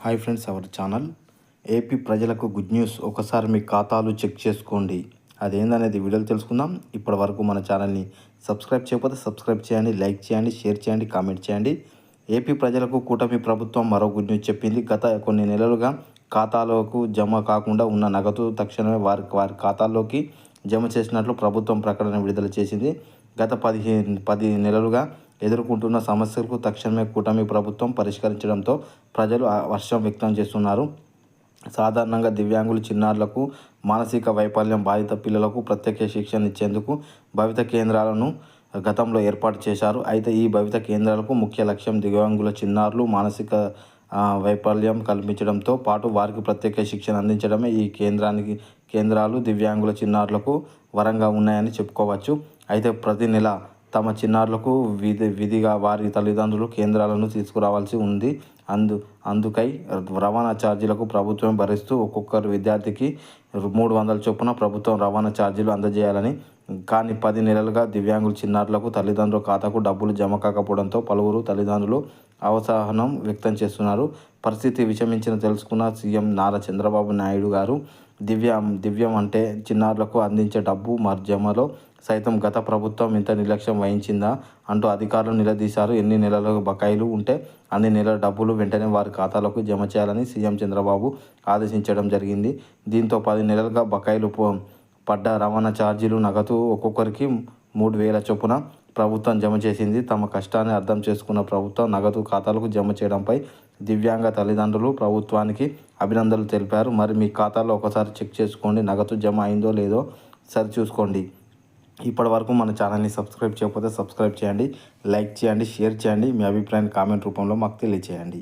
Hi friends, our channel AP ప్రజలకు good news. ఒకసారి మీ ఖాతాలు చెక్ చేసుకోండి. అదేందనేది వీడియోలు తెలుసుకుందాం. ఇప్పటి వరకు మన ఛానల్ని సబ్స్క్రైబ్ చేయకపోతే సబ్స్క్రైబ్ చేయండి, లైక్ చేయండి, షేర్ చేయండి, కామెంట్ చేయండి. ఏపీ ప్రజలకు కూటమి ప్రభుత్వం మరో గుడ్ న్యూస్ చెప్పింది. గత కొన్ని నెలలుగా ఖాతాలోకి జమ కాకుండా ఉన్న నగదు తక్షణమే వారి ఖాతాల్లోకి జమ చేసినట్లు ప్రభుత్వం ప్రకటన విడుదల చేసింది. గత 10 నెలలుగా ఎదుర్కొంటున్న సమస్యలకు తక్షణమే కూటమి ప్రభుత్వం పరిష్కరించడంతో ప్రజలు హర్షం వ్యక్తం చేస్తున్నారు. సాధారణంగా దివ్యాంగులు, చిన్నారులకు, మానసిక వైఫల్యం బాధిత పిల్లలకు ప్రత్యేక శిక్షణ ఇచ్చేందుకు భవిత కేంద్రాలను గతంలో ఏర్పాటు చేశారు. అయితే ఈ భవిత కేంద్రాలకు ముఖ్య లక్ష్యం దివ్యాంగుల, చిన్నారులు మానసిక వైఫల్యం కల్పించడంతో పాటు వారికి ప్రత్యేక శిక్షణ అందించడమే. ఈ కేంద్రాలు దివ్యాంగుల, చిన్నారులకు వరంగా ఉన్నాయని చెప్పుకోవచ్చు. అయితే ప్రతి నెల తమ చిన్నారులకు విధిగా వారి తల్లిదండ్రులు కేంద్రాలను తీసుకురావాల్సి ఉంది. అందుకై రవాణా ఛార్జీలకు ప్రభుత్వం భరిస్తూ ఒక్కొక్కరు విద్యార్థికి 300 చొప్పున ప్రభుత్వం రవాణా ఛార్జీలు అందజేయాలని. కానీ 10 నెలలుగా దివ్యాంగుల, చిన్నారులకు తల్లిదండ్రుల ఖాతాకు డబ్బులు జమ కాకపోవడంతో పలువురు తల్లిదండ్రులు అవసహనం వ్యక్తం చేస్తున్నారు. పరిస్థితి విషమించిన తెలుసుకున్న సీఎం నారా చంద్రబాబు నాయుడు గారు దివ్యం అంటే చిన్నారులకు అందించే డబ్బు జమలో సైతం గత ప్రభుత్వం ఇంత నిర్లక్ష్యం వహించిందా అంటూ అధికారులు నిలదీశారు. ఎన్ని నెలల బకాయిలు ఉంటే అన్ని నెలల డబ్బులు వెంటనే వారి ఖాతాలకు జమ చేయాలని సీఎం చంద్రబాబు ఆదేశించడం జరిగింది. దీంతో 10 నెలలుగా బకాయిలు పడ్డ రవాణా ఛార్జీలు నగదు ఒక్కొక్కరికి 3,000 చొప్పున ప్రభుత్వం జమ చేసింది. తమ కష్టాన్ని అర్థం చేసుకున్న ప్రభుత్వం నగదు ఖాతాలకు జమ చేయడంపై దివ్యాంగ తల్లిదండ్రులు ప్రభుత్వానికి అభినందనలు తెలిపారు. మరి మీ ఖాతాలో ఒకసారి చెక్ చేసుకోండి, నగదు జమ అయిందో లేదో సరిచూసుకోండి. ఇప్పటి వరకు మన ఛానల్ని సబ్స్క్రైబ్ చేయకపోతే సబ్స్క్రైబ్ చేయండి, లైక్ చేయండి, షేర్ చేయండి. మీ అభిప్రాయాన్ని కామెంట్ రూపంలో మాకు తెలియచేయండి.